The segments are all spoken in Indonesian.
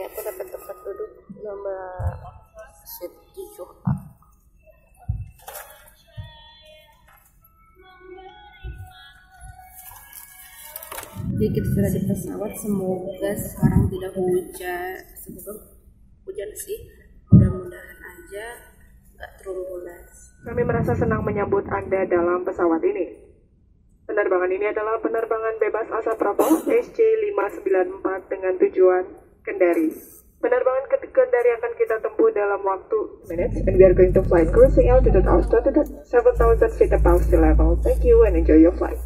aku dapat tempat duduk nomor seat 7A. Jadi kita sudah di pesawat, semoga sekarang tidak hujan. Semoga hujan sih, mudah-mudahan aja nggak turbulence. Kami merasa senang menyambut Anda dalam pesawat ini. Penerbangan ini adalah penerbangan bebas asap rokok SC594 dengan tujuan Kendari. Penerbangan ke Kendari akan kita tempuh dalam waktu minutes, and we are going to fly cruising altitude of 7,000 feet above sea level. Thank you and enjoy your flight.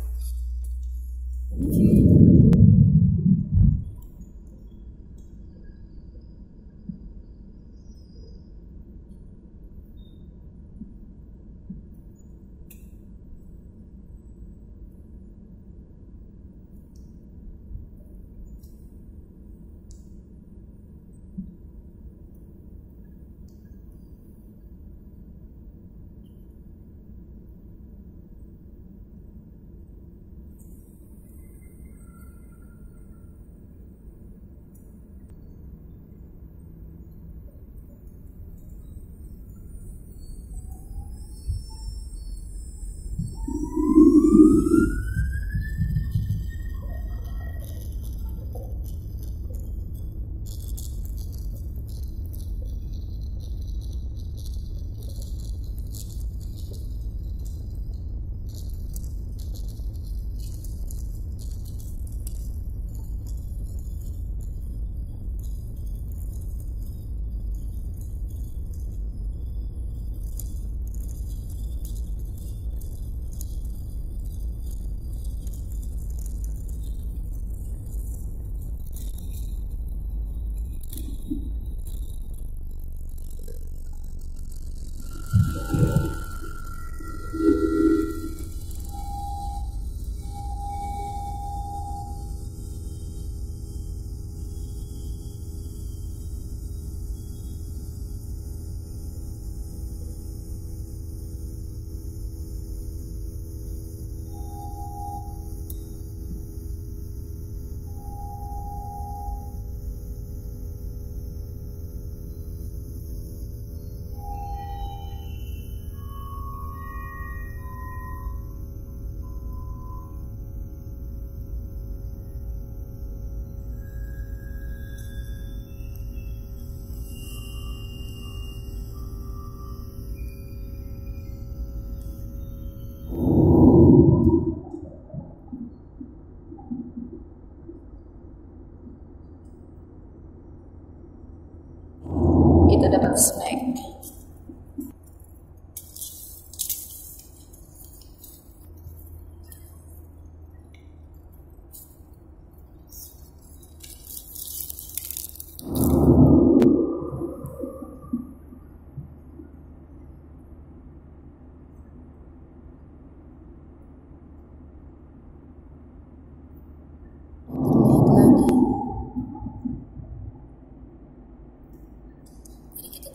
Kita dapat snack.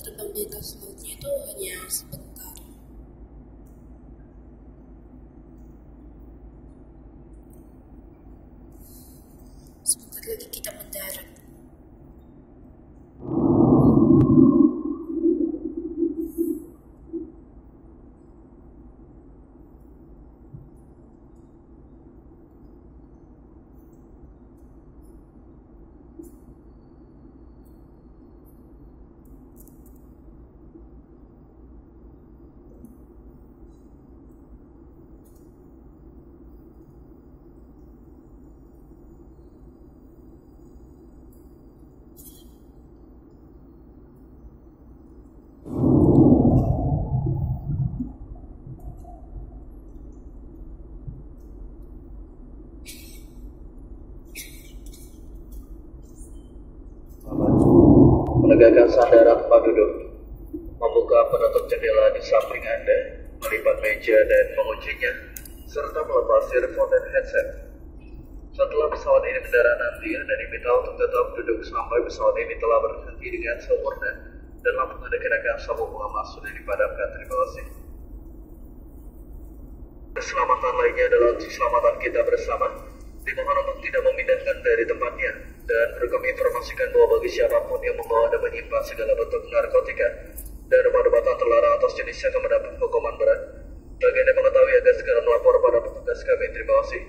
Terbang di atas lautnya itu hanya sebentar. Sebentar lagi kita mendarat. Menegakkan sandaran tempat duduk, membuka penutup jendela di samping Anda, melipat meja dan menguncinya, serta melepas earphone dan headset. Setelah pesawat ini mendarat nanti, Anda diminta untuk tetap duduk sampai pesawat ini telah berhenti dengan sempurna dan lampu tanda kenakan sabuk pengawas sudah dipadamkan. Terima kasih. Keselamatan lainnya adalah keselamatan kita bersama. Dimohon untuk tidak memindahkan dari tempatnya. Dan perlu kami informasikan bahwa bagi siapapun yang membawa dan menyimpan segala bentuk narkotika dan obat-obatan terlarang atas jenisnya akan mendapat hukuman berat. Bagi Anda mengetahui agar segera melapor pada petugas kami. Terima kasih.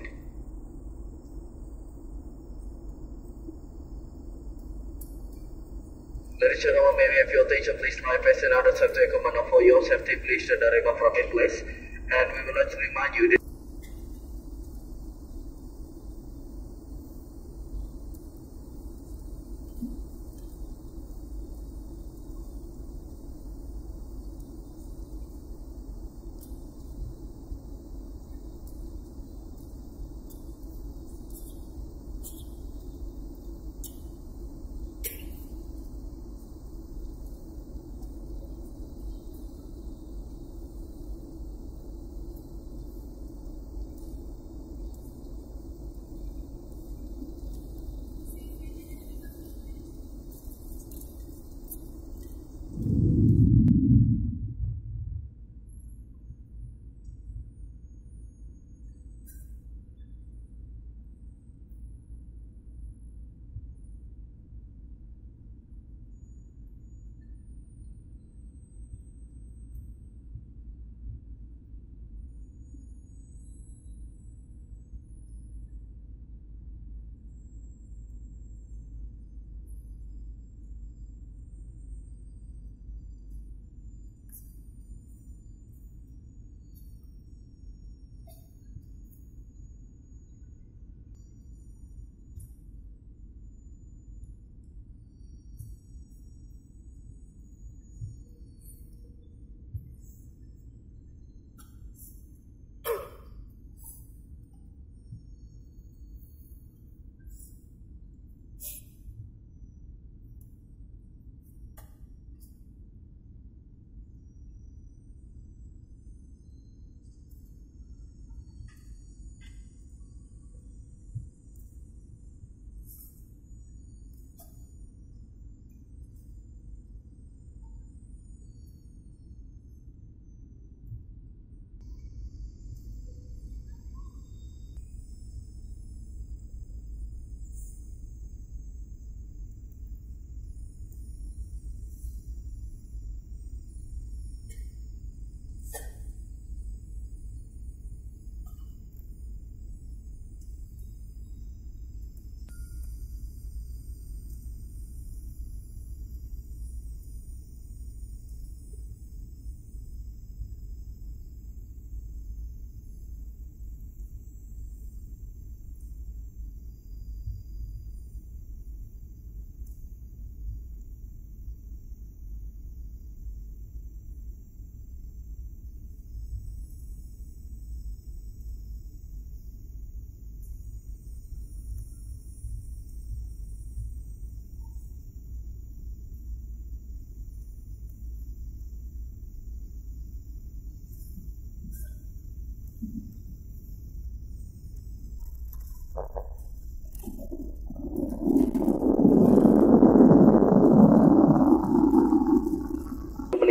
Ladies and gentlemen, may we have your attention please? My face and others have to command for your safety. Please turn the remote from in place. And we would like to remind you that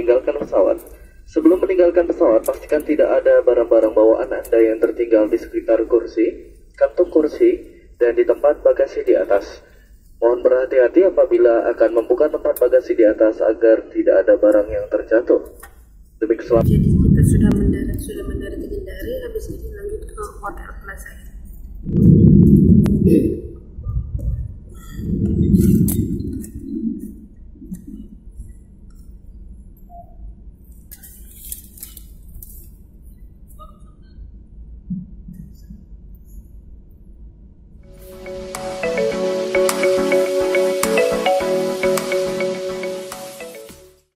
meninggalkan pesawat. Sebelum meninggalkan pesawat, pastikan tidak ada barang-barang bawaan Anda yang tertinggal di sekitar kursi, kantung kursi, dan di tempat bagasi di atas. Mohon berhati-hati apabila akan membuka tempat bagasi di atas agar tidak ada barang yang terjatuh. Demi keselamatan. Jadi kita sudah mendarat di Kendari, habis ini lanjut ke Hotel Plaza.